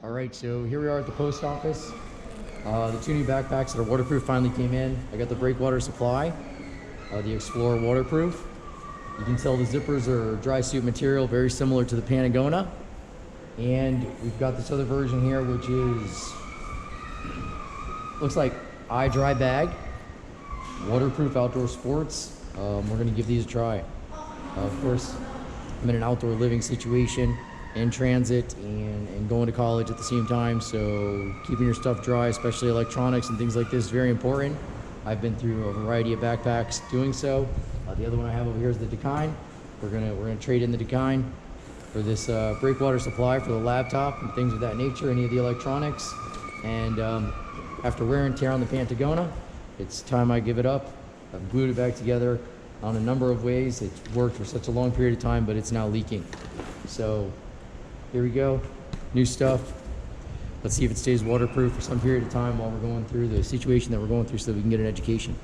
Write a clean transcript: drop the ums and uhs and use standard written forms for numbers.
All right, so here we are at the post office. The two new backpacks that are waterproof finally came in. I got the Breakwater Supply, the Explorer waterproof. You can tell the zippers are dry suit material, very similar to the Patagonia. And we've got this other version here, which is, looks like iDry Bag, waterproof outdoor sports. We're gonna give these a try. Of course, I'm in an outdoor living situation, in transit and going to college at the same time, so keeping your stuff dry, especially electronics and things like this, is very important. I've been through a variety of backpacks doing so. The other one I have over here is the Dakine. We're gonna trade in the Dakine for this Breakwater Supply for the laptop and things of that nature, any of the electronics. And after wear and tear on the Patagonia, it's time I give it up. I've glued it back together on a number of ways. It's worked for such a long period of time, but it's now leaking. So here we go, new stuff. Let's see if it stays waterproof for some period of time while we're going through the situation that we're going through so we can get an education.